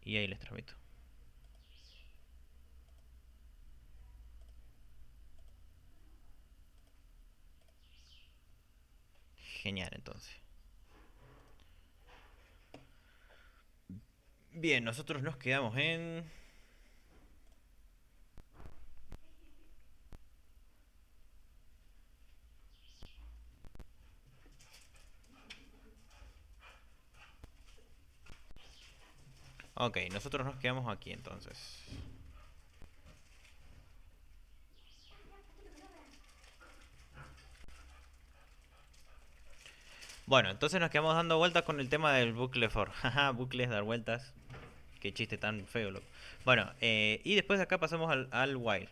y ahí les transmito. Genial, entonces. Bien, nosotros nos quedamos en... Ok, nosotros nos quedamos aquí entonces. Bueno, entonces nos quedamos dando vueltas con el tema del bucle for. Jaja, bucles, dar vueltas. Qué chiste tan feo, loco. Bueno, y después de acá pasamos al while.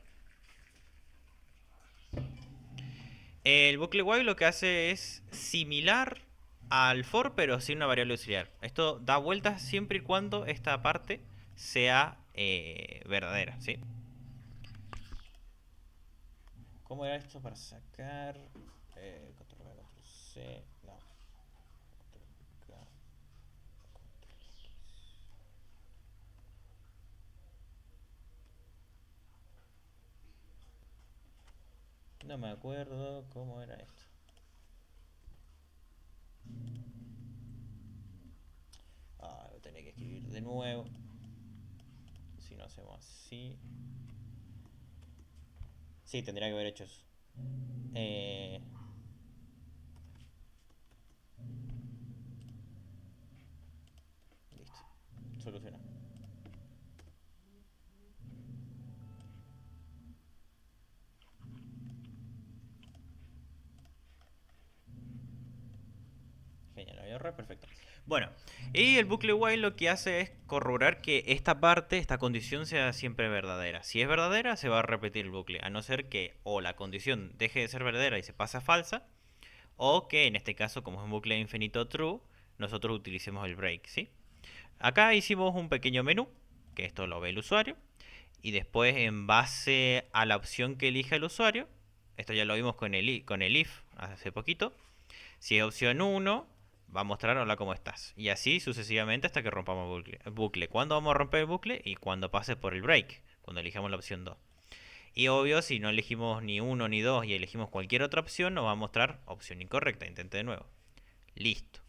El bucle while lo que hace es similar al for, pero sin una variable auxiliar. Esto da vueltas siempre y cuando esta parte sea verdadera, ¿sí? ¿Cómo era esto para sacar? Control V, control C. No. Control K. No me acuerdo cómo era esto. Ah, lo tenía que escribir de nuevo. Si no hacemos así. Sí, tendría que haber hecho eso. Eh, listo. Soluciona. Genial, había error, perfecto. Bueno, y el bucle while lo que hace es corroborar que esta parte, esta condición sea siempre verdadera. Si es verdadera, se va a repetir el bucle, a no ser que o la condición deje de ser verdadera y se pasa a falsa, o que en este caso, como es un bucle infinito true, nosotros utilicemos el break, ¿sí? Acá hicimos un pequeño menú, que esto lo ve el usuario, y después en base a la opción que elija el usuario, esto ya lo vimos con el if hace poquito, si es opción uno va a mostrar hola cómo estás. Y así sucesivamente hasta que rompamos el bucle. ¿Cuándo vamos a romper el bucle? Y cuando pase por el break, cuando elijamos la opción 2. Y obvio, si no elegimos ni uno ni 2 y elegimos cualquier otra opción, nos va a mostrar opción incorrecta. Intente de nuevo. Listo.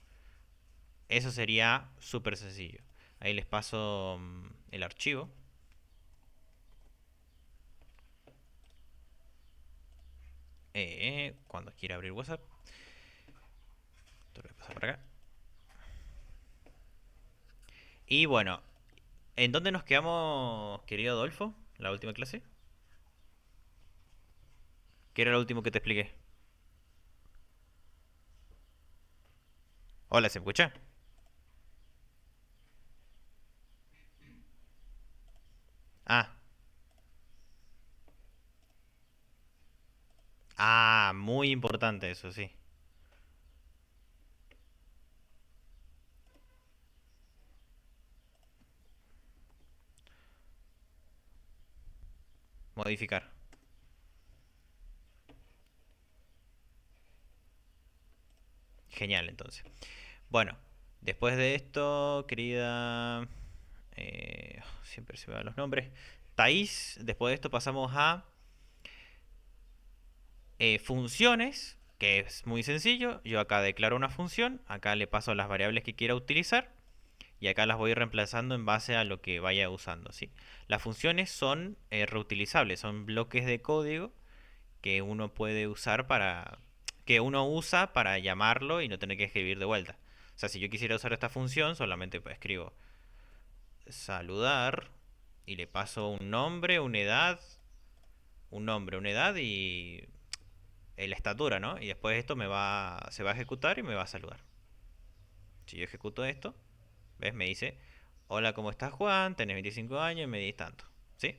Eso sería súper sencillo. Ahí les paso el archivo. Cuando quiera abrir WhatsApp. Esto lo voy a pasar para acá. Y bueno, ¿en dónde nos quedamos, querido Adolfo? La última clase. ¿Qué era lo último que te expliqué? Hola, ¿se escucha? Ah, muy importante eso, sí. Modificar. Genial, entonces. Bueno, después de esto, querida... siempre se me van los nombres. Thais, después de esto pasamos a funciones, que es muy sencillo. Yo acá declaro una función, acá le paso las variables que quiera utilizar y acá las voy reemplazando en base a lo que vaya usando, ¿sí? Las funciones son reutilizables, son bloques de código que uno puede usar para que uno usa para llamarlo y no tener que escribir de vuelta. O sea, si yo quisiera usar esta función, solamente pues escribo saludar y le paso un nombre, una edad, un nombre, una edad y la estatura, ¿no? Y después esto se va a ejecutar y me va a saludar. Si yo ejecuto esto, ¿ves? Me dice, hola, ¿cómo estás, Juan? Tenés 25 años y me medís tanto. ¿Sí?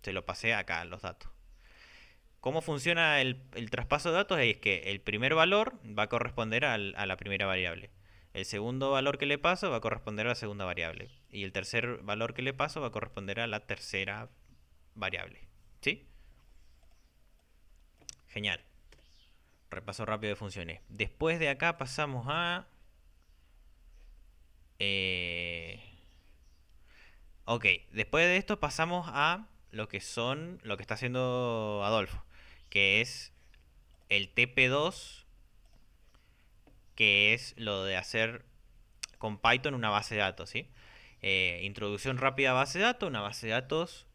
Se lo pasé acá, los datos. ¿Cómo funciona el traspaso de datos? Es que el primer valor va a corresponder a la primera variable. El segundo valor que le paso va a corresponder a la segunda variable. Y el tercer valor que le paso va a corresponder a la tercera variable. ¿Sí? Genial. Repaso rápido de funciones. Después de acá pasamos a... eh, Ok, después de esto pasamos a lo que está haciendo Adolfo, que es el TP2, que es lo de hacer con Python una base de datos, ¿sí? Introducción rápida a base de datos. Una base de datos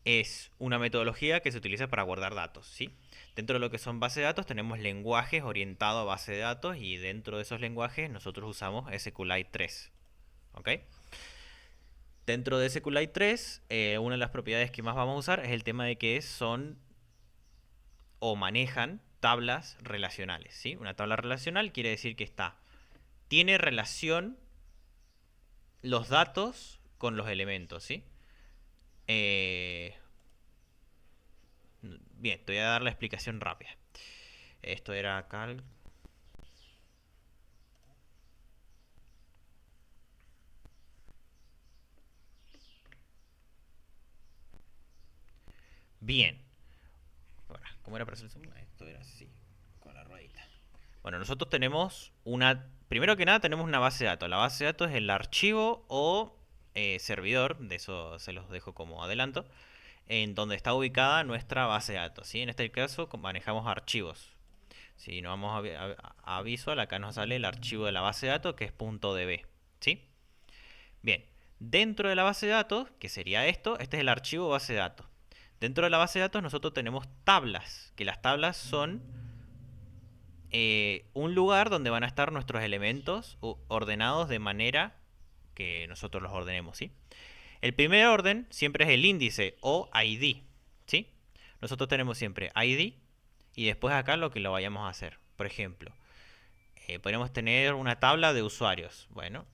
es una metodología que se utiliza para guardar datos, ¿sí? Dentro de lo que son bases de datos tenemos lenguajes orientados a base de datos y dentro de esos lenguajes nosotros usamos SQLite 3, ¿ok? Dentro de SQLite 3, una de las propiedades que más vamos a usar es el tema de que son o manejan tablas relacionales, ¿sí? Una tabla relacional quiere decir que tiene relación los datos con los elementos, ¿sí? Eh, Bien, te voy a dar la explicación rápida. Esto era cal. Bien. Ahora, ¿cómo era para hacer zoom? Esto era así, con la ruedita. Bueno, nosotros tenemos una. Primero que nada, tenemos una base de datos. La base de datos es el archivo o servidor, de eso se los dejo como adelanto, en donde está ubicada nuestra base de datos, ¿sí? En este caso manejamos archivos. Si nos vamos a Visual, acá nos sale el archivo de la base de datos que es .db, ¿sí? Bien, dentro de la base de datos, que sería esto, este es el archivo base de datos. Dentro de la base de datos nosotros tenemos tablas, que las tablas son un lugar donde van a estar nuestros elementos ordenados de manera que nosotros los ordenemos, ¿sí? El primer orden siempre es el índice o ID, ¿sí? Nosotros tenemos siempre ID y después acá lo que lo vayamos a hacer. Por ejemplo, podemos tener una tabla de usuarios. Bueno,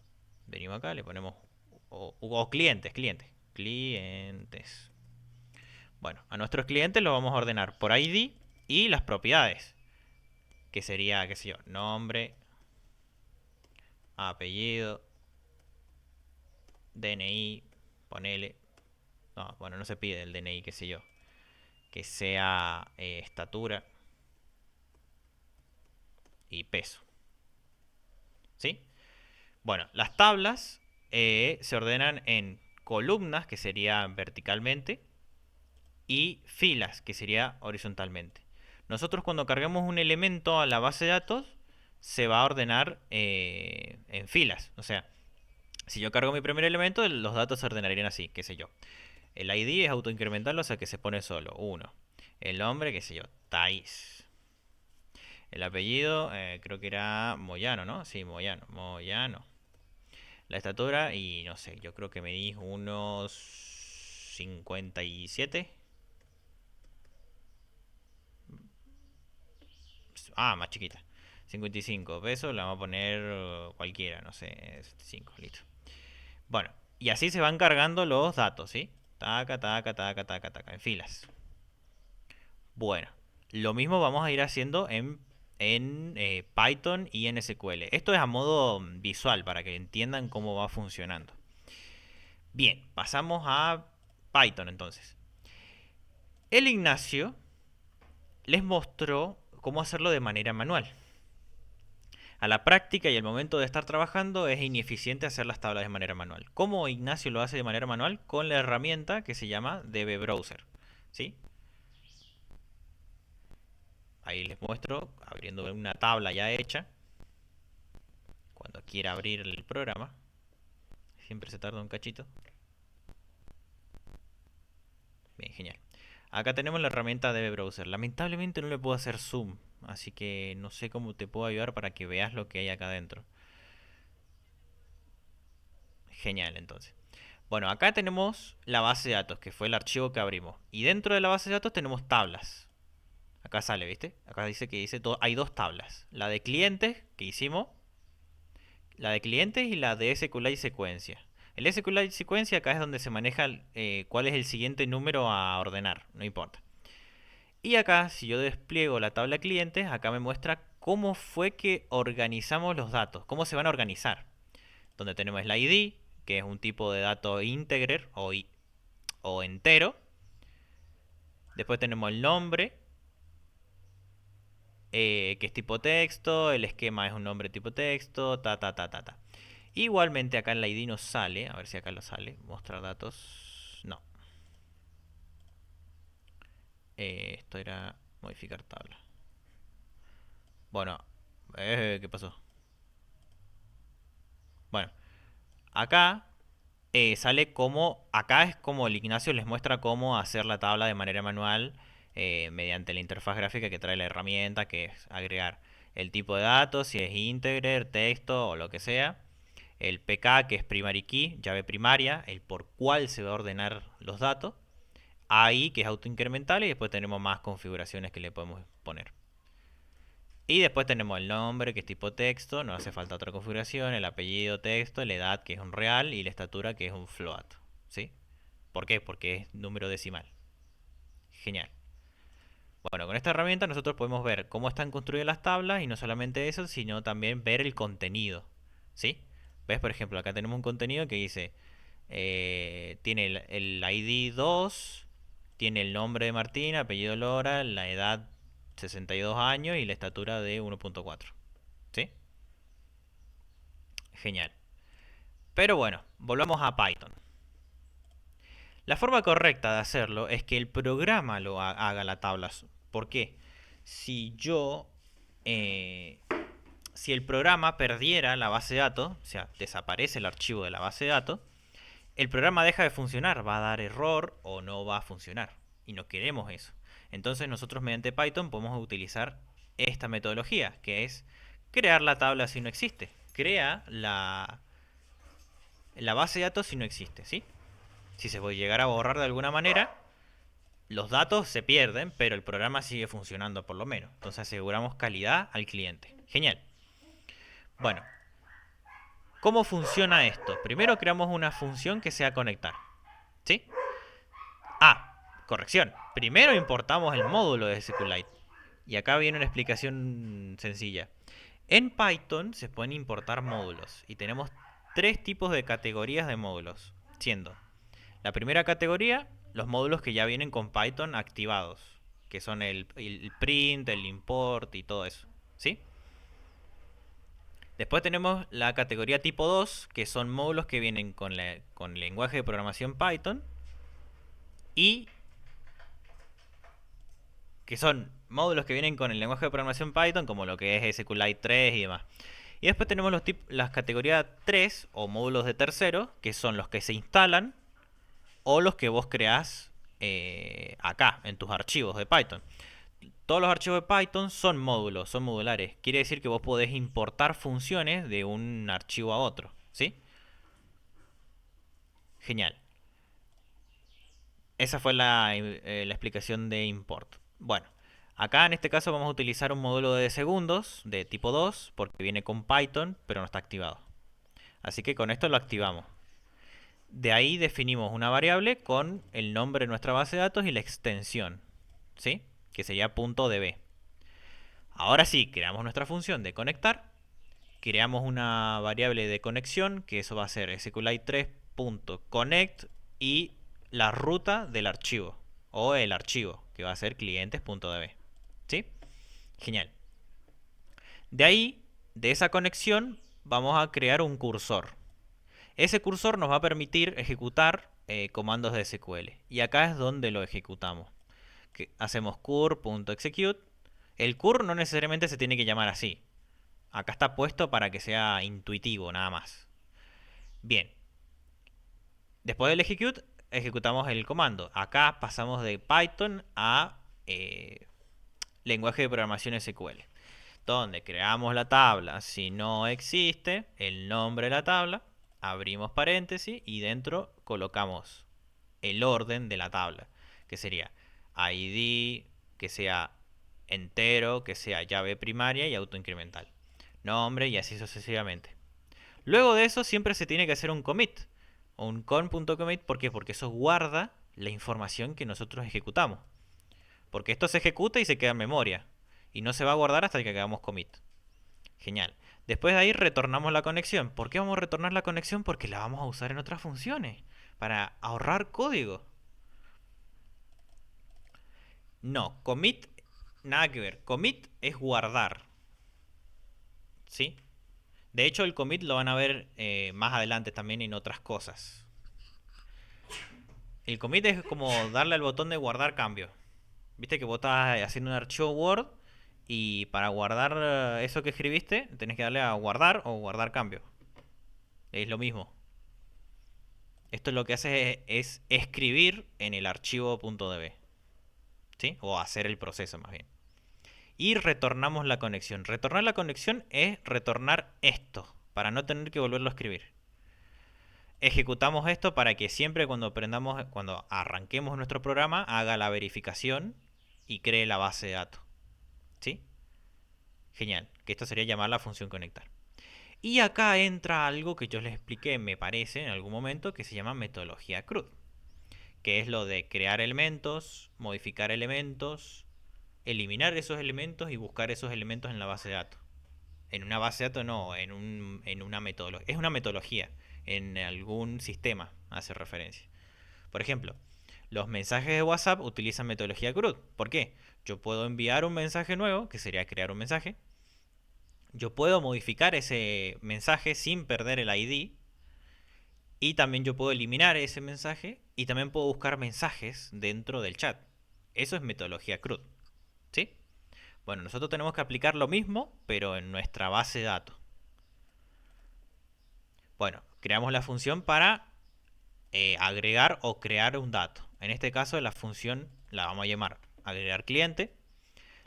venimos acá, le ponemos o clientes. Bueno, a nuestros clientes los vamos a ordenar por ID y las propiedades, que sería, qué sé yo, nombre, apellido, DNI, ponele. No, bueno, no se pide el DNI, qué sé yo. Que sea estatura y peso. ¿Sí? Bueno, las tablas se ordenan en columnas, que sería verticalmente, y filas, que sería horizontalmente. Nosotros cuando cargamos un elemento a la base de datos, se va a ordenar en filas. O sea, si yo cargo mi primer elemento, los datos se ordenarían así, qué sé yo. El ID es autoincremental, o sea que se pone solo, uno. El nombre, qué sé yo, Thais. El apellido, creo que era Moyano, ¿no? Sí, Moyano, Moyano. La estatura, y no sé, yo creo que medí unos 57. Ah, más chiquita. 55 pesos, la vamos a poner cualquiera, no sé, 75, listo. Bueno, y así se van cargando los datos, ¿sí? Taca, taca, taca, taca, taca, en filas. Bueno, lo mismo vamos a ir haciendo en Python y en SQL. Esto es a modo visual para que entiendan cómo va funcionando. Bien, pasamos a Python entonces. El Ignacio les mostró cómo hacerlo de manera manual. A la práctica y al momento de estar trabajando es ineficiente hacer las tablas de manera manual. ¿Cómo Ignacio lo hace de manera manual? Con la herramienta que se llama DB ¿sí? Ahí les muestro abriendo una tabla ya hecha. Cuando quiera abrir el programa. Siempre se tarda un cachito. Bien, genial. Acá tenemos la herramienta DB Lamentablemente no le puedo hacer zoom. Así que no sé cómo te puedo ayudar para que veas lo que hay acá adentro. Genial, entonces. Bueno, acá tenemos la base de datos, que fue el archivo que abrimos. Y dentro de la base de datos tenemos tablas. Acá sale, ¿viste? Acá dice que hay dos tablas. La de clientes que hicimos, la de clientes y la de SQLite secuencia. El SQLite secuencia acá es donde se maneja cuál es el siguiente número a ordenar, no importa. Y acá, si yo despliego la tabla clientes, acá me muestra cómo fue que organizamos los datos, cómo se van a organizar. Donde tenemos el ID, que es un tipo de dato integer o entero. Después tenemos el nombre, que es tipo texto. El esquema es un nombre tipo texto. Ta, ta, ta, ta, ta. Igualmente acá en la ID nos sale, a ver si acá lo sale, mostrar datos, no. Esto era modificar tabla. Bueno, ¿qué pasó? Bueno, acá sale como, acá es como el Ignacio les muestra cómo hacer la tabla de manera manual mediante la interfaz gráfica que trae la herramienta, que es agregar el tipo de datos, si es integer, texto o lo que sea, el PK, que es primary key, llave primaria, el por cuál se va a ordenar los datos, AI, que es autoincremental, y después tenemos más configuraciones que le podemos poner. Y después tenemos el nombre, que es tipo texto, no hace falta otra configuración, el apellido texto, la edad, que es un real, y la estatura, que es un float. ¿Sí? ¿Por qué? Porque es número decimal. Genial. Bueno, con esta herramienta nosotros podemos ver cómo están construidas las tablas y no solamente eso, sino también ver el contenido. ¿Sí? ¿Ves? Por ejemplo, acá tenemos un contenido que dice, tiene el ID 2, tiene el nombre de Martín, apellido Lora, la edad 62 años y la estatura de 1.4. ¿Sí? Genial. Pero bueno, volvamos a Python. La forma correcta de hacerlo es que el programa lo haga la tabla. ¿Por qué? Si yo, eh, si el programa perdiera la base de datos, o sea, desaparece el archivo de la base de datos, el programa deja de funcionar, va a dar error o no va a funcionar. Y no queremos eso. Entonces nosotros mediante Python podemos utilizar esta metodología, que es crear la tabla si no existe. Crea la base de datos si no existe, ¿sí? Si se puede llegar a borrar de alguna manera, los datos se pierden, pero el programa sigue funcionando por lo menos. Entonces aseguramos calidad al cliente. Genial. Bueno, ¿cómo funciona esto? Primero creamos una función que sea conectar. ¿Sí? Ah, corrección. Primero importamos el módulo de SQLite. Y acá viene una explicación sencilla. En Python se pueden importar módulos y tenemos tres tipos de categorías de módulos, siendo la primera categoría, los módulos que ya vienen con Python activados, que son el print, el import y todo eso, ¿sí? Después tenemos la categoría tipo 2, que son módulos que vienen con el lenguaje de programación Python y que son módulos que vienen con el lenguaje de programación Python, como lo que es SQLite 3 y demás. Y después tenemos las categorías 3 o módulos de tercero, que son los que se instalan o los que vos creás acá, en tus archivos de Python. Todos los archivos de Python son módulos, son modulares. Quiere decir que vos podés importar funciones de un archivo a otro. ¿Sí? Genial. Esa fue la explicación de import. Bueno, acá en este caso vamos a utilizar un módulo de segundos de tipo 2 porque viene con Python pero no está activado. Así que con esto lo activamos. De ahí definimos una variable con el nombre de nuestra base de datos y la extensión, ¿sí? Que sería .db. Ahora sí, creamos nuestra función de conectar. Creamos una variable de conexión, que eso va a ser SQLite3.connect y la ruta del archivo, o el archivo, que va a ser clientes.db. ¿Sí? Genial. De ahí, de esa conexión, vamos a crear un cursor. Ese cursor nos va a permitir ejecutar comandos de SQL. Y acá es donde lo ejecutamos. Hacemos cur.execute. El cur no necesariamente se tiene que llamar así. Acá está puesto para que sea intuitivo, nada más. Bien. Después del execute, ejecutamos el comando. Acá pasamos de Python a lenguaje de programación SQL. Donde creamos la tabla. Si no existe el nombre de la tabla, abrimos paréntesis y dentro colocamos el orden de la tabla. Que sería ID, que sea entero, que sea llave primaria y autoincremental. Nombre y así sucesivamente. Luego de eso siempre se tiene que hacer un commit. O un con.commit, ¿por qué? Porque eso guarda la información que nosotros ejecutamos. Porque esto se ejecuta y se queda en memoria. Y no se va a guardar hasta que hagamos commit. Genial. Después de ahí retornamos la conexión. ¿Por qué vamos a retornar la conexión? Porque la vamos a usar en otras funciones. Para ahorrar código. No, commit, nada que ver. Commit es guardar. ¿Sí? De hecho, el commit lo van a ver más adelante también en otras cosas. El commit es como darle al botón de guardar cambio. Viste que vos estás haciendo un archivo Word y para guardar eso que escribiste tenés que darle a guardar o guardar cambio. Es lo mismo. Esto lo que hace es escribir en el archivo .db. ¿Sí? O hacer el proceso más bien. Y retornamos la conexión. Retornar la conexión es retornar esto, para no tener que volverlo a escribir. Ejecutamos esto para que siempre cuando arranquemos nuestro programa, haga la verificación y cree la base de datos. ¿Sí? Genial. Que esto sería llamar la función conectar. Y acá entra algo que yo les expliqué, me parece, en algún momento, que se llama metodología CRUD. Que es lo de crear elementos, modificar elementos, eliminar esos elementos y buscar esos elementos en la base de datos. En una base de datos no, en una metodología. Es una metodología, en algún sistema hace referencia. Por ejemplo, los mensajes de WhatsApp utilizan metodología CRUD. ¿Por qué? Yo puedo enviar un mensaje nuevo, que sería crear un mensaje. Yo puedo modificar ese mensaje sin perder el ID. Y también yo puedo eliminar ese mensaje. Y también puedo buscar mensajes dentro del chat. Eso es metodología CRUD. ¿Sí? Bueno, nosotros tenemos que aplicar lo mismo, pero en nuestra base de datos. Bueno, creamos la función para agregar o crear un dato. En este caso la función la vamos a llamar agregar cliente.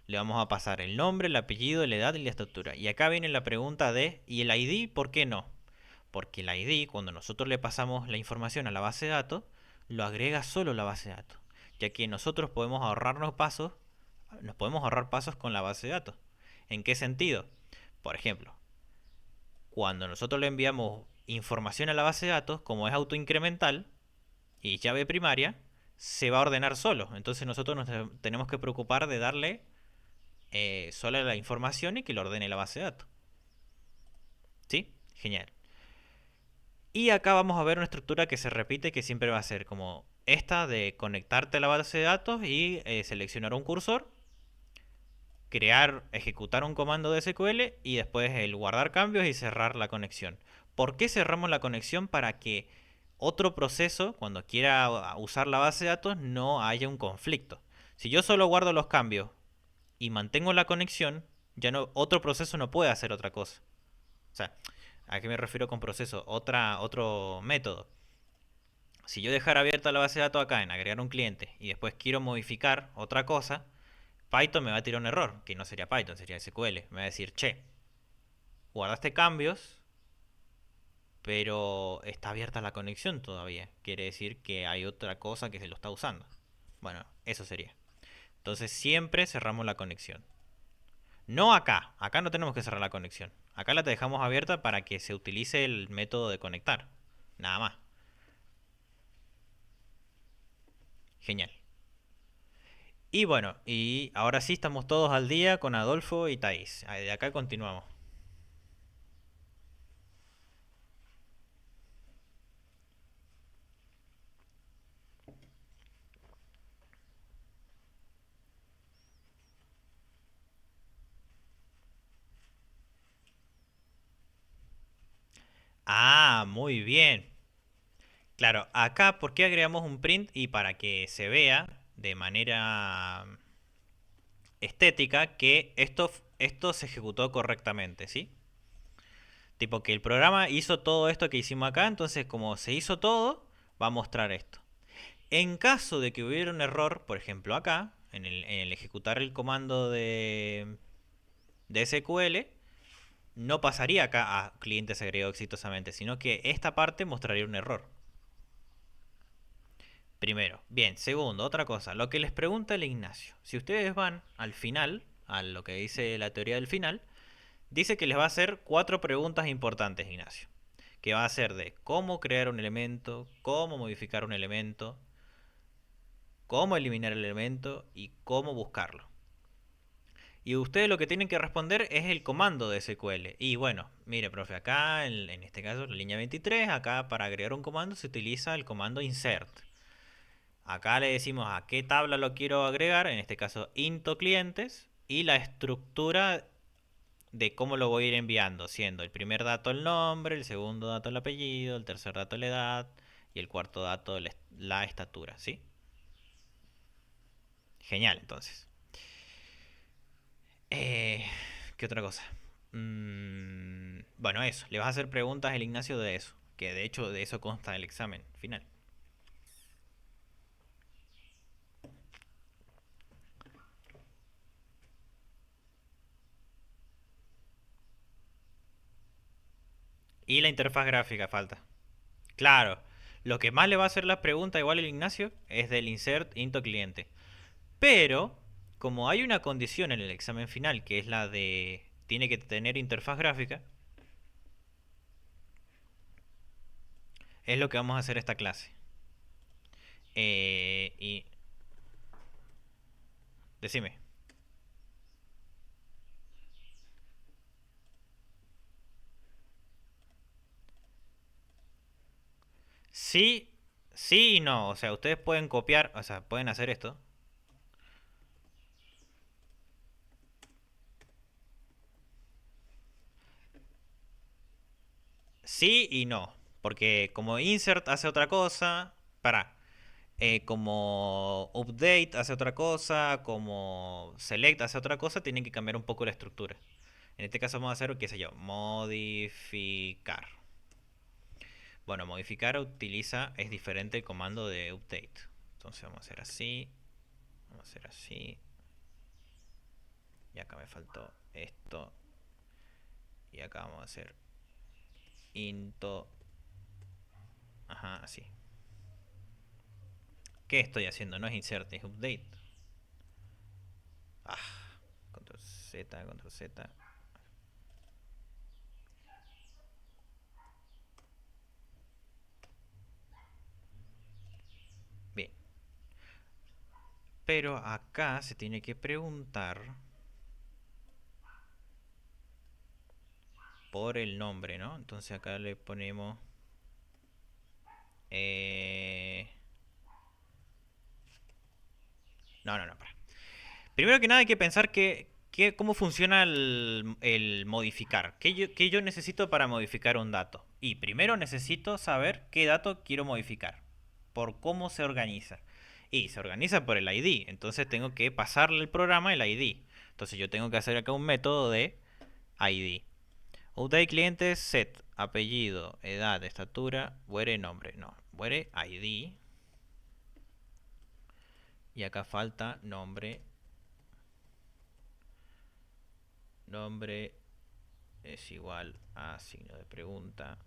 Le vamos a pasar el nombre, el apellido, la edad y la estatura. Y acá viene la pregunta de, ¿y el ID por qué no? Porque el ID, cuando nosotros le pasamos la información a la base de datos, lo agrega solo la base de datos. Ya que nosotros podemos ahorrarnos pasos, nos podemos ahorrar pasos con la base de datos. ¿En qué sentido? Por ejemplo, cuando nosotros le enviamos información a la base de datos, como es autoincremental y llave primaria, se va a ordenar solo. Entonces nosotros nos tenemos que preocupar de darle solo la información y que lo ordene la base de datos. ¿Sí? Genial. Y acá vamos a ver una estructura que se repite, que siempre va a ser como esta de conectarte a la base de datos y seleccionar un cursor, ejecutar un comando de SQL y después el guardar cambios y cerrar la conexión. ¿Por qué cerramos la conexión? Para que otro proceso, cuando quiera usar la base de datos, no haya un conflicto. Si yo solo guardo los cambios y mantengo la conexión, ya no, otro proceso no puede hacer otra cosa. O sea, ¿a qué me refiero con proceso? Otro método. Si yo dejara abierta la base de datos acá en agregar un cliente y después quiero modificar otra cosa, Python me va a tirar un error, que no sería Python, sería SQL. Me va a decir, che, guardaste cambios, pero está abierta la conexión todavía. Quiere decir que hay otra cosa que se lo está usando. Bueno, eso sería. Entonces siempre cerramos la conexión. No acá, acá no tenemos que cerrar la conexión. Acá la dejamos abierta para que se utilice el método de conectar. Nada más. Genial. Y bueno, y ahora sí estamos todos al día con Adolfo y Thais. De acá continuamos. Ah, muy bien. Claro, acá, ¿por qué agregamos un print? Y para que se vea de manera estética que esto se ejecutó correctamente, ¿sí? Tipo que el programa hizo todo esto que hicimos acá, entonces como se hizo todo, va a mostrar esto. En caso de que hubiera un error, por ejemplo acá, en el ejecutar el comando de SQL, no pasaría acá a cliente se agregó exitosamente, sino que esta parte mostraría un error. Primero. Bien, segundo, otra cosa. Lo que les pregunta el Ignacio. Si ustedes van al final, a lo que dice la teoría del final, dice que les va a hacer 4 preguntas importantes, Ignacio. Que va a ser de cómo crear un elemento, cómo modificar un elemento, cómo eliminar el elemento y cómo buscarlo. Y ustedes lo que tienen que responder es el comando de SQL. Y bueno, mire, profe, acá en este caso, la línea 23, acá para agregar un comando se utiliza el comando insert. Acá le decimos a qué tabla lo quiero agregar, en este caso into clientes, y la estructura de cómo lo voy a ir enviando, siendo el primer dato el nombre, el segundo dato el apellido, el tercer dato la edad y el cuarto dato la estatura, ¿sí? Genial, entonces. Eh, ¿Qué otra cosa? Bueno, eso. Le vas a hacer preguntas al Ignacio de eso. Que de hecho de eso consta el examen final. Y la interfaz gráfica falta. Claro. Lo que más le va a hacer las preguntas igual el Ignacio es del insert into cliente. Pero, como hay una condición en el examen final, que es la de tiene que tener interfaz gráfica, es lo que vamos a hacer esta clase. Y decime. Sí, sí y no. O sea, ustedes pueden copiar, o sea, pueden hacer esto. Sí y no. Porque como insert hace otra cosa, para. Como update hace otra cosa, como select hace otra cosa, tienen que cambiar un poco la estructura. En este caso vamos a hacer, qué sé yo, modificar. Bueno, modificar utiliza, es diferente el comando de update. Entonces vamos a hacer así, vamos a hacer así. Y acá me faltó esto. Y acá vamos a hacer into. Ajá, así. ¿Qué estoy haciendo? No es insert, es update. Ah, control Z, control Z. Bien. Pero acá se tiene que preguntar por el nombre, ¿no? Entonces acá le ponemos... Eh... No, no, no, para. Primero que nada hay que pensar cómo funciona el modificar. ¿Qué yo necesito para modificar un dato? Y primero necesito saber qué dato quiero modificar. Por cómo se organiza. Y se organiza por el ID. Entonces tengo que pasarle al programa el ID. Entonces yo tengo que hacer acá un método de ID. Update cliente set. Apellido, edad, estatura, where nombre. No, where ID. Y acá falta nombre. Nombre es igual a signo de pregunta,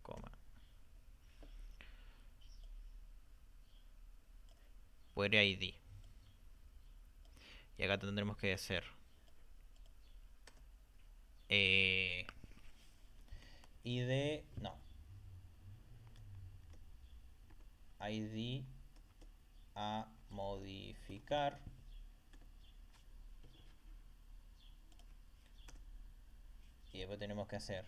coma. Where ID. Y acá tendremos que hacer ID, no, ID a modificar. Y después tenemos que hacer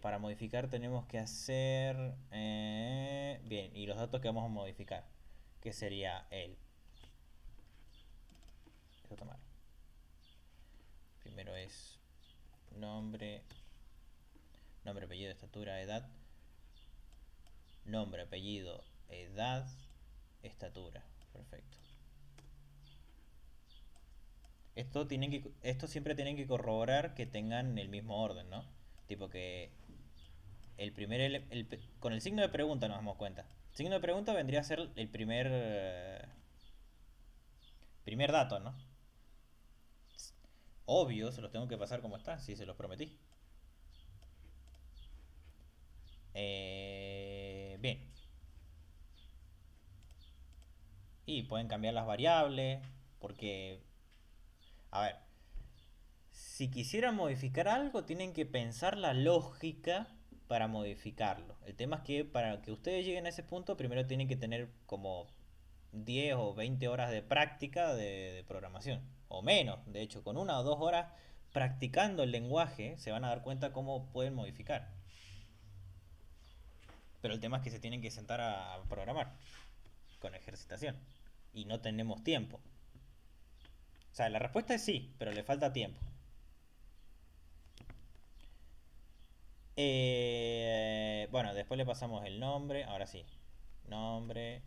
para modificar tenemos que hacer bien, y los datos que vamos a modificar, que sería el... Eso está mal. Primero es nombre, nombre, apellido, estatura, edad. Nombre, apellido, edad, estatura. Perfecto. Esto siempre tienen que corroborar que tengan el mismo orden, ¿no? Tipo que con el signo de pregunta nos damos cuenta. El signo de pregunta vendría a ser el primer dato, ¿no? Obvio, se los tengo que pasar como está, si se los prometí. Bien. Y pueden cambiar las variables, porque, a ver, si quisieran modificar algo, tienen que pensar la lógica para modificarlo. El tema es que para que ustedes lleguen a ese punto, primero tienen que tener como 10 o 20 horas de práctica de programación. O menos, de hecho, con 1 o 2 horas practicando el lenguaje, se van a dar cuenta cómo pueden modificar. Pero el tema es que se tienen que sentar a programar con ejercitación. Y no tenemos tiempo. O sea, la respuesta es sí, pero le falta tiempo. Bueno, después le pasamos el nombre. Ahora sí. Nombre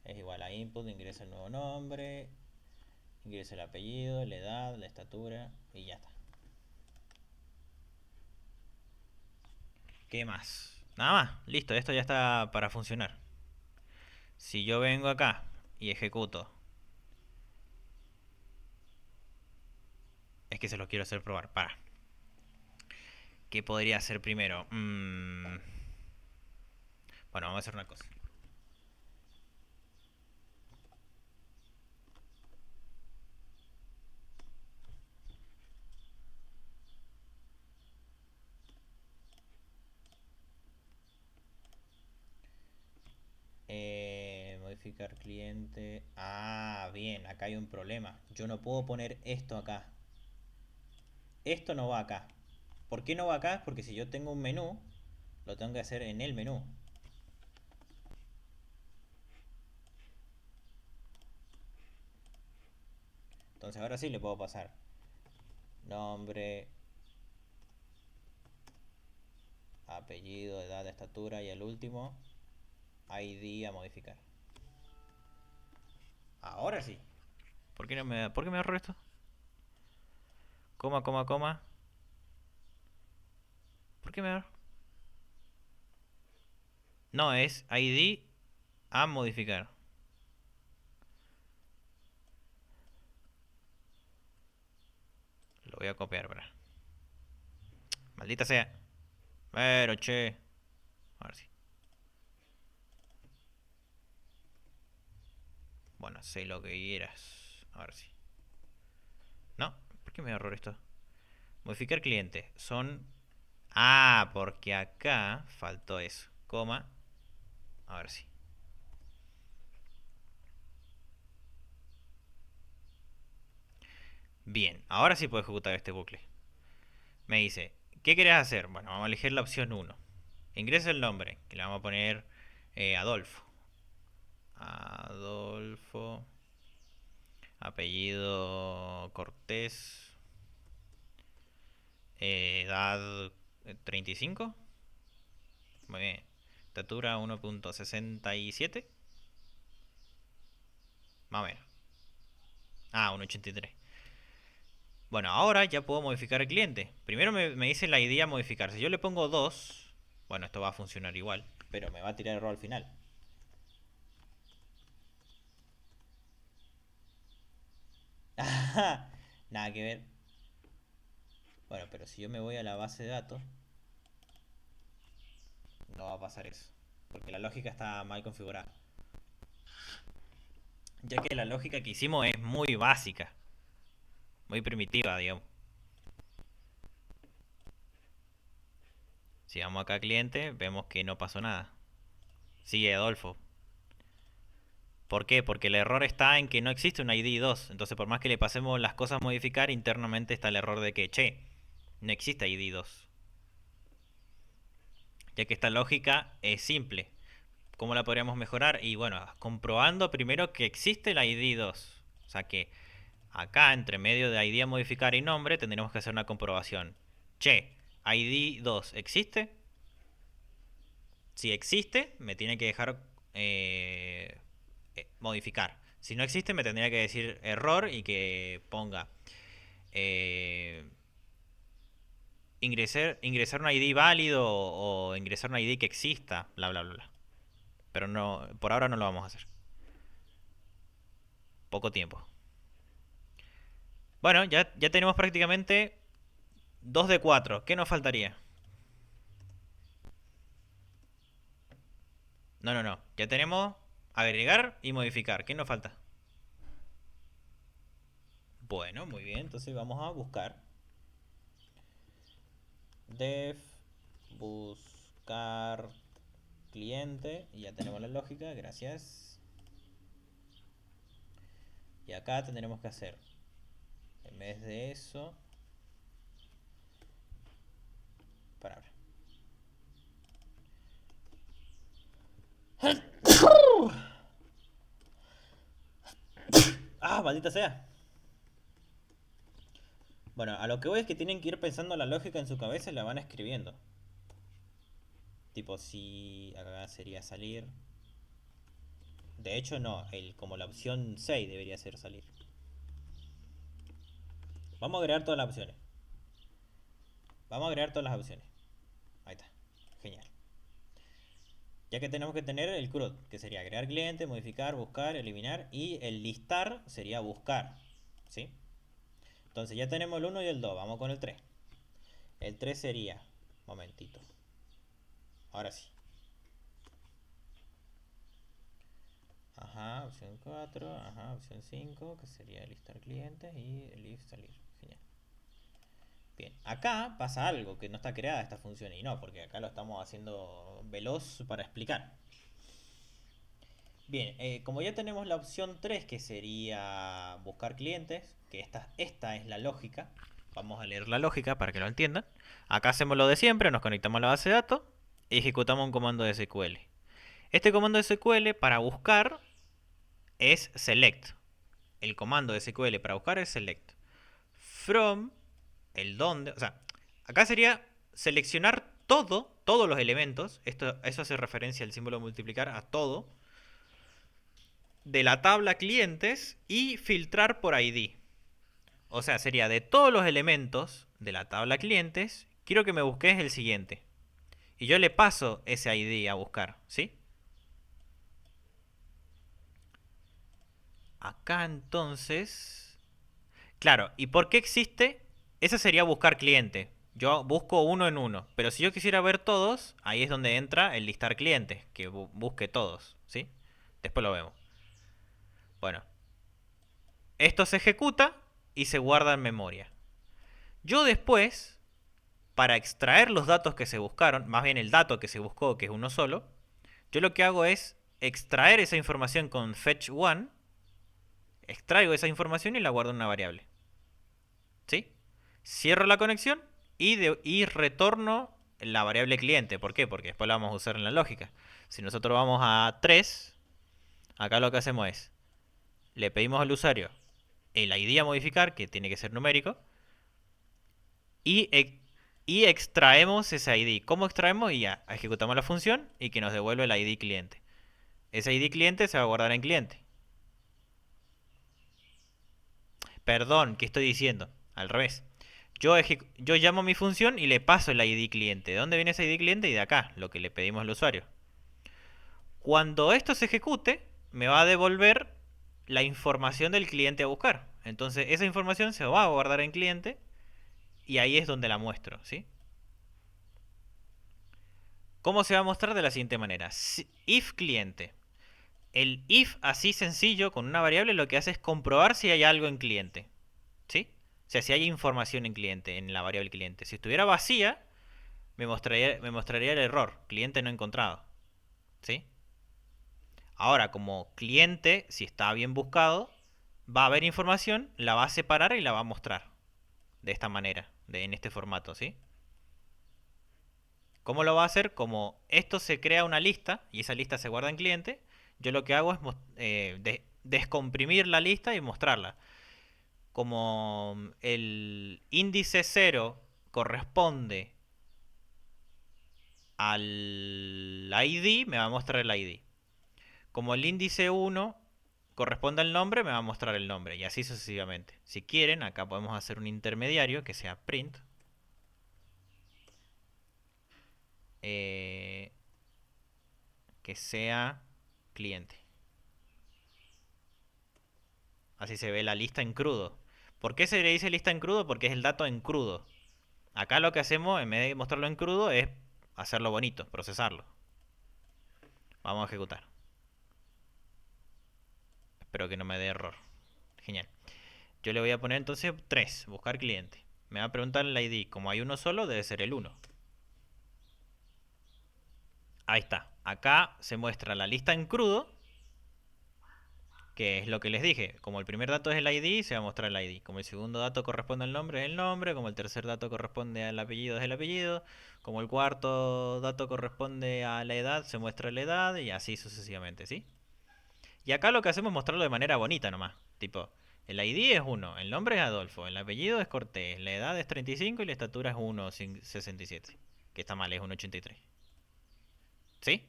es igual a input. Ingresa el nuevo nombre. Ingresa el apellido, la edad, la estatura. Y ya está. ¿Qué más? Nada más. Listo, esto ya está para funcionar. Si yo vengo acá y ejecuto. Es que se los quiero hacer probar. Para. ¿Qué podría hacer primero? Bueno, vamos a hacer una cosa. Modificar cliente. Ah, bien, acá hay un problema. Yo no puedo poner esto acá. Esto no va acá. ¿Por qué no va acá? Porque si yo tengo un menú, lo tengo que hacer en el menú. Entonces ahora sí le puedo pasar nombre, apellido, edad, estatura y el último ID a modificar. Ahora sí. ¿Por qué no me da? ¿Por qué me agarró esto? Coma, coma, coma. ¿Por qué me agarró? No, es ID a modificar. Lo voy a copiar, para. Maldita sea. Pero, che. A ver si. Bueno, sé lo que quieras. A ver si. No, ¿por qué me da error esto? Modificar cliente. Son. Ah, porque acá faltó eso. Coma. A ver si. Bien, ahora sí puedo ejecutar este bucle. Me dice, ¿qué querés hacer? Bueno, vamos a elegir la opción uno. Ingresa el nombre, que le vamos a poner Adolfo. Adolfo. Apellido Cortés. Edad 35. Muy bien. Estatura 1.67. Más o menos. Ah, 1.83. Bueno, ahora ya puedo modificar el cliente. Primero me dice la idea modificar. Si yo le pongo 2, bueno, esto va a funcionar igual, pero me va a tirar error al final. Nada que ver. Bueno, pero si yo me voy a la base de datos, no va a pasar eso. Porque la lógica está mal configurada. Ya que la lógica que hicimos es muy básica, muy primitiva, digamos. Si vamos acá a cliente, vemos que no pasó nada. Sigue Adolfo. ¿Por qué? Porque el error está en que no existe un ID 2. Entonces, por más que le pasemos las cosas a modificar, internamente está el error de que, che, no existe ID 2. Ya que esta lógica es simple. ¿Cómo la podríamos mejorar? Y bueno, comprobando primero que existe el ID 2. O sea que acá, entre medio de ID a modificar y nombre, tendremos que hacer una comprobación. Che, ID 2 ¿existe? Si existe, me tiene que dejar modificar. Si no existe, me tendría que decir error y que ponga eh, ingresar un ID válido o ingresar un ID que exista, bla, bla, bla, bla. Pero no, por ahora no lo vamos a hacer. Poco tiempo. Bueno, ya tenemos prácticamente 2 de 4. ¿Qué nos faltaría? No, no, no. Ya tenemos agregar y modificar. ¿Qué nos falta? Bueno, muy bien. Entonces vamos a buscar def buscar cliente. Y ya tenemos la lógica. Gracias. Y acá tendremos que hacer, en vez de eso, para ¡Ah, maldita sea! Bueno, a lo que voy es que tienen que ir pensando la lógica en su cabeza y la van escribiendo. Tipo, si acá sería salir. De hecho, no, como la opción 6 debería ser salir. Vamos a agregar todas las opciones. Vamos a agregar todas las opciones. Ahí está. Genial. Ya que tenemos que tener el CRUD, que sería crear cliente, modificar, buscar, eliminar. Y el listar sería buscar. ¿Sí? Entonces ya tenemos el 1 y el 2. Vamos con el 3. El 3 sería... Momentito. Ahora sí. Ajá, opción 4. Ajá, opción 5. Que sería listar clientes. Y el if salir. Genial. Bien, acá pasa algo que no está creada esta función y no, porque acá lo estamos haciendo veloz para explicar. Bien, como ya tenemos la opción 3 que sería buscar clientes, que esta es la lógica, vamos a leer la lógica para que lo entiendan. Acá hacemos lo de siempre, nos conectamos a la base de datos y ejecutamos un comando de SQL. Este comando de SQL para buscar es select. El comando de SQL para buscar es select. From el dónde, o sea, acá sería seleccionar todos los elementos, eso hace referencia al símbolo de multiplicar a todo, de la tabla clientes y filtrar por ID. O sea, sería de todos los elementos de la tabla clientes, quiero que me busques el siguiente. Y yo le paso ese ID a buscar, ¿sí? Acá entonces... Claro, ¿y por qué existe? Esa sería buscar cliente. Yo busco uno en uno. Pero si yo quisiera ver todos, ahí es donde entra el listar clientes, que busque todos, ¿sí? Después lo vemos. Bueno, esto se ejecuta y se guarda en memoria. Yo después, para extraer los datos que se buscaron, más bien el dato que se buscó, que es uno solo, yo lo que hago es extraer esa información con fetch one, extraigo esa información y la guardo en una variable. ¿Sí? Cierro la conexión y retorno la variable cliente. ¿Por qué? Porque después la vamos a usar en la lógica. Si nosotros vamos a 3, acá lo que hacemos es, le pedimos al usuario el ID a modificar, que tiene que ser numérico, y, y extraemos ese ID. ¿Cómo extraemos? Y ya, ejecutamos la función y que nos devuelve el ID cliente. Ese ID cliente se va a guardar en cliente. Perdón, ¿qué estoy diciendo? Al revés. Yo llamo a mi función y le paso el ID cliente. ¿De dónde viene ese ID cliente? Y de acá, lo que le pedimos al usuario. Cuando esto se ejecute, me va a devolver la información del cliente a buscar. Entonces esa información se va a guardar en cliente y ahí es donde la muestro, ¿sí? ¿Cómo se va a mostrar? De la siguiente manera. If cliente. El if así sencillo con una variable lo que hace es comprobar si hay algo en cliente, ¿sí? O sea, si hay información en cliente, en la variable cliente. Si estuviera vacía, me mostraría el error, cliente no encontrado, ¿sí? Ahora, como cliente, si está bien buscado, va a haber información, la va a separar y la va a mostrar de esta manera, en este formato, ¿sí? ¿Cómo lo va a hacer? Como esto se crea una lista y esa lista se guarda en cliente, yo lo que hago es descomprimir la lista y mostrarla. Como el índice 0 corresponde al ID, me va a mostrar el ID. Como el índice 1 corresponde al nombre, me va a mostrar el nombre. Y así sucesivamente. Si quieren, acá podemos hacer un intermediario que sea print. eh, que sea cliente. Así se ve la lista en crudo. ¿Por qué se le dice lista en crudo? Porque es el dato en crudo. Acá lo que hacemos, en vez de mostrarlo en crudo, es hacerlo bonito, procesarlo. Vamos a ejecutar. Espero que no me dé error. Genial. Yo le voy a poner entonces 3, buscar cliente. Me va a preguntar el ID. Como hay uno solo, debe ser el 1. Ahí está. Acá se muestra la lista en crudo, que es lo que les dije. Como el primer dato es el ID, se va a mostrar el ID. Como el segundo dato corresponde al nombre, es el nombre. Como el tercer dato corresponde al apellido, es el apellido. Como el cuarto dato corresponde a la edad, se muestra la edad y así sucesivamente, ¿sí? Y acá lo que hacemos es mostrarlo de manera bonita nomás. Tipo, El ID es 1, el nombre es Adolfo, el apellido es Cortés, la edad es 35 y la estatura es 1,67. Que está mal, es 1,83. ¿Sí?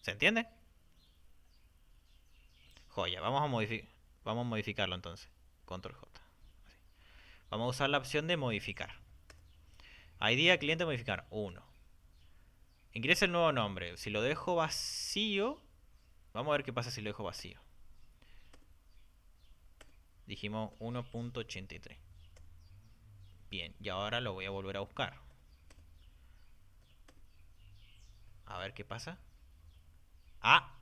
¿Se entiende? Joya, vamos a modificarlo entonces. Control J. Vamos a usar la opción de modificar. ID a cliente modificar 1. Ingresa el nuevo nombre. Si lo dejo vacío, vamos a ver qué pasa si lo dejo vacío. Dijimos 1.83. Bien, y ahora lo voy a volver a buscar. A ver qué pasa. Ah,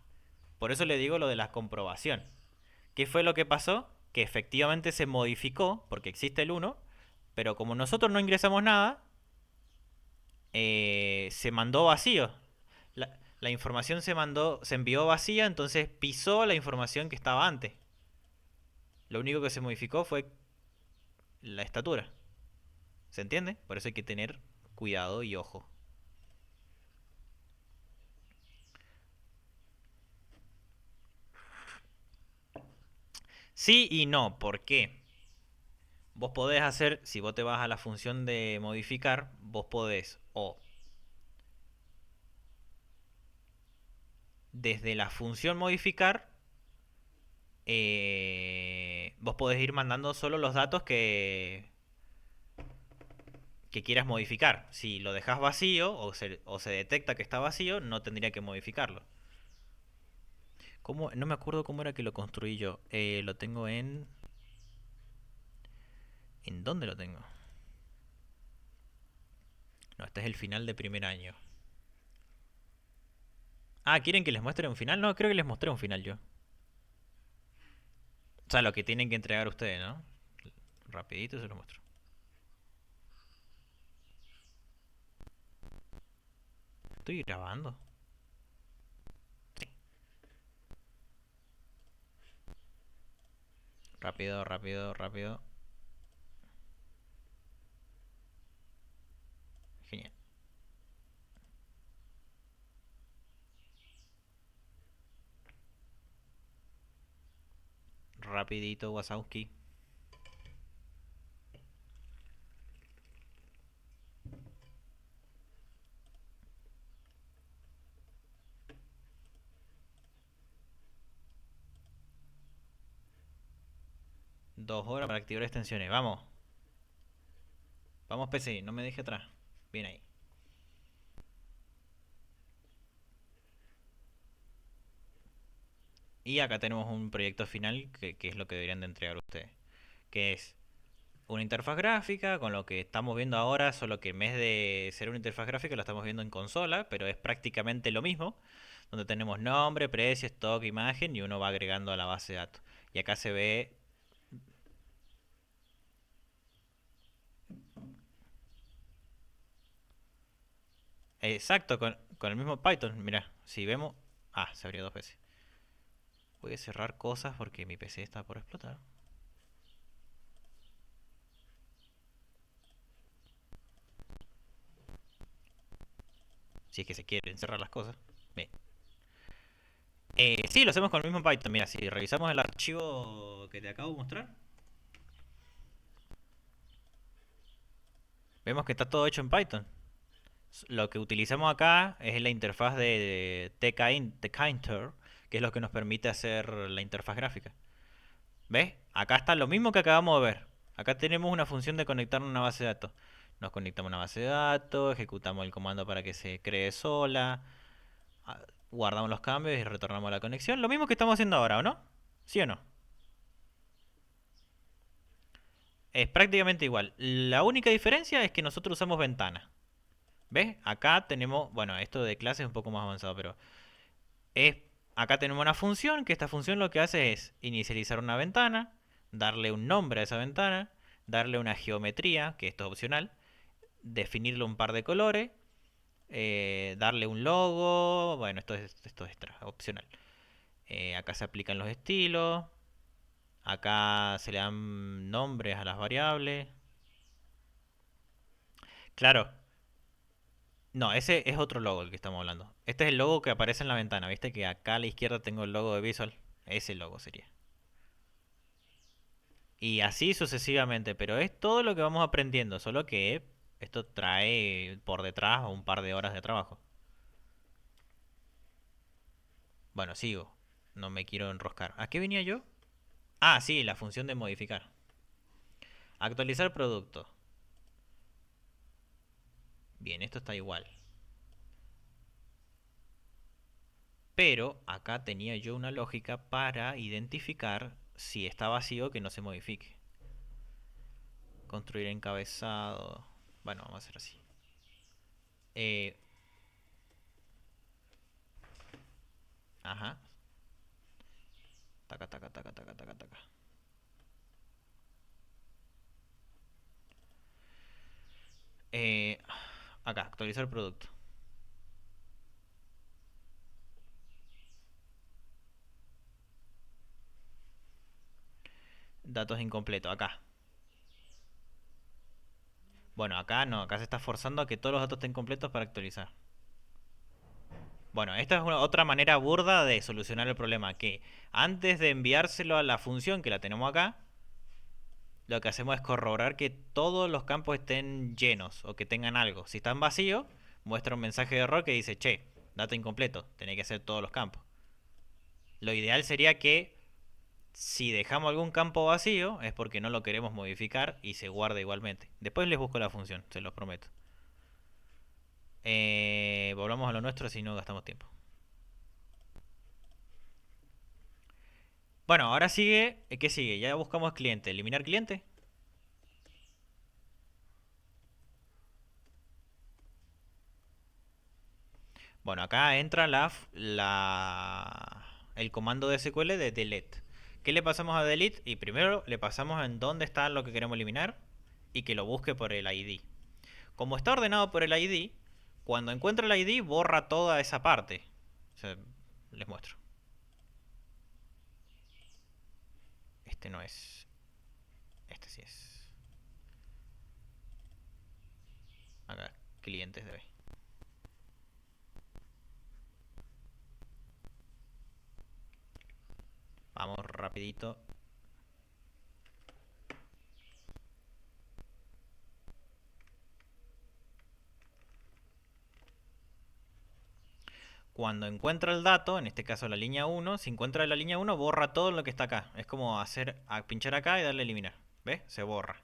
por eso le digo lo de la comprobación. ¿Qué fue lo que pasó? Que efectivamente se modificó, porque existe el 1, pero como nosotros no ingresamos nada, se mandó vacío. La información se envió vacía, entonces pisó la información que estaba antes. Lo único que se modificó fue la estatura. ¿Se entiende? Por eso hay que tener cuidado y ojo. Sí y no, ¿por qué? Vos podés hacer, si vos te vas a la función de modificar, vos podés o desde la función modificar, vos podés ir mandando solo los datos que quieras modificar. Si lo dejas vacío o se detecta que está vacío, no tendría que modificarlo. ¿Cómo? No me acuerdo cómo era que lo construí yo. Lo tengo en... ¿En dónde lo tengo? No, este es el final de primer año. Ah, ¿quieren que les muestre un final? No, creo que les mostré un final yo. O sea, lo que tienen que entregar ustedes, ¿no? Rapidito se lo muestro. Estoy grabando. Sí. Rápido, rápido, rápido. Genial. Rapidito, Wazowski. Dos horas para activar extensiones. Vamos. Vamos, PC. No me deje atrás. Bien ahí. Y acá tenemos un proyecto final que es lo que deberían de entregar ustedes. Que es una interfaz gráfica con lo que estamos viendo ahora, solo que en vez de ser una interfaz gráfica lo estamos viendo en consola, pero es prácticamente lo mismo, donde tenemos nombre, precio, stock, imagen y uno va agregando a la base de datos. Y acá se ve exacto con el mismo Python. Mira, si vemos... Ah, se abrió dos veces. Voy a cerrar cosas porque mi PC está por explotar. Si es que se quieren cerrar las cosas. Bien. Sí, lo hacemos con el mismo Python. Mira, si revisamos el archivo que te acabo de mostrar, vemos que está todo hecho en Python. Lo que utilizamos acá es la interfaz de Tkinter, que es lo que nos permite hacer la interfaz gráfica. ¿Ves? Acá está lo mismo que acabamos de ver. Acá tenemos una función de conectar una base de datos. Nos conectamos a una base de datos, ejecutamos el comando para que se cree sola, guardamos los cambios y retornamos a la conexión. Lo mismo que estamos haciendo ahora, ¿o no? ¿Sí o no? Es prácticamente igual. La única diferencia es que nosotros usamos ventana. ¿Ves? Acá tenemos, bueno, esto de clase es un poco más avanzado, pero es, acá tenemos una función, que esta función lo que hace es inicializar una ventana, darle un nombre a esa ventana, darle una geometría, que esto es opcional, definirle un par de colores, darle un logo, bueno, esto es extra, opcional. Acá se aplican los estilos, acá se le dan nombres a las variables. Claro, no, ese es otro logo el que estamos hablando. Este es el logo que aparece en la ventana, ¿viste? Que acá a la izquierda tengo el logo de Visual. Ese logo sería. Y así sucesivamente, pero es todo lo que vamos aprendiendo, solo que esto trae por detrás un par de horas de trabajo. Bueno, sigo. No me quiero enroscar. ¿A qué venía yo? Ah, sí, la función de modificar. Actualizar producto. Bien, esto está igual. Pero acá tenía yo una lógica para identificar si está vacío que no se modifique. Construir encabezado. Bueno, vamos a hacer así. Eh, ajá. Taca, taca, taca, taca, taca, taca. Eh, acá, actualizar producto. Datos incompletos, acá. Bueno, acá no, acá se está forzando a que todos los datos estén completos para actualizar. Bueno, esta es otra manera burda de solucionar el problema, que antes de enviárselo a la función que la tenemos acá, lo que hacemos es corroborar que todos los campos estén llenos o que tengan algo. Si están vacíos, muestra un mensaje de error que dice, che, dato incompleto, tenéis que hacer todos los campos. Lo ideal sería que si dejamos algún campo vacío es porque no lo queremos modificar y se guarda igualmente. Después les busco la función, se los prometo. Volvamos a lo nuestro si no gastamos tiempo. Bueno, ahora sigue. ¿Qué sigue? Ya buscamos cliente. ¿Eliminar cliente? Bueno, acá entra el comando de SQL de delete. ¿Qué le pasamos a delete? Y primero le pasamos en dónde está lo que queremos eliminar y que lo busque por el ID. Como está ordenado por el ID, cuando encuentra el ID borra toda esa parte. O sea, les muestro. Este no es. Este sí es. Acá, clientes debe. Vamos rapidito. Cuando encuentra el dato, en este caso la línea 1, si encuentra la línea 1, borra todo lo que está acá. Es como pinchar acá y darle a eliminar. ¿Ves? Se borra.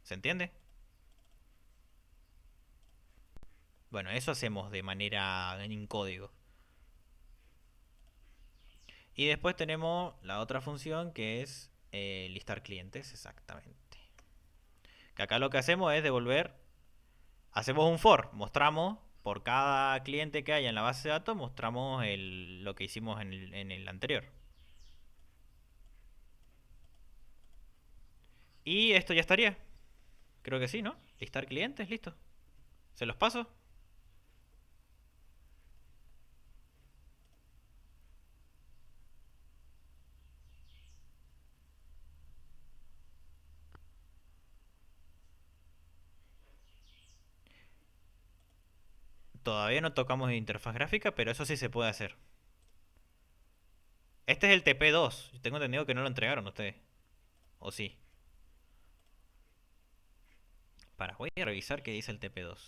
¿Se entiende? Bueno, eso hacemos de manera en código. Y después tenemos la otra función que es listar clientes, exactamente. Que acá lo que hacemos es devolver, hacemos un for, mostramos por cada cliente que haya en la base de datos, mostramos lo que hicimos en el anterior. Y esto ya estaría. Creo que sí, ¿no? Listar clientes, listo. ¿Se los paso? Todavía no tocamos interfaz gráfica, pero eso sí se puede hacer. Este es el TP2. Tengo entendido que no lo entregaron ustedes. ¿O sí? Voy a revisar qué dice el TP2.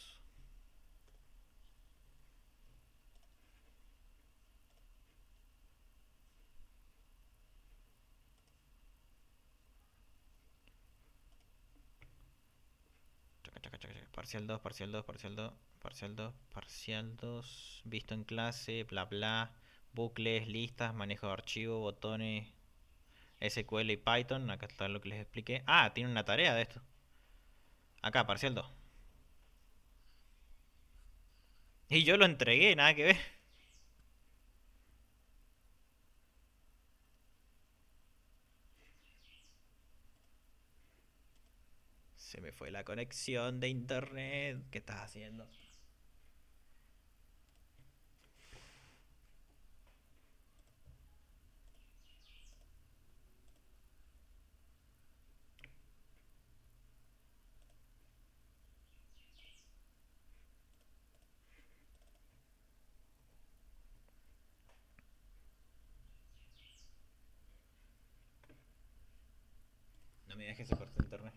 Parcial 2, parcial 2, parcial 2, parcial 2, parcial 2. Visto en clase, bla bla. Bucles, listas, manejo de archivo, botones, SQL y Python. Acá está lo que les expliqué. Ah, tiene una tarea de esto. Acá, parcial 2. Y yo lo entregué, nada que ver. Se me fue la conexión de internet. ¿Qué estás haciendo? medida que se corta internet.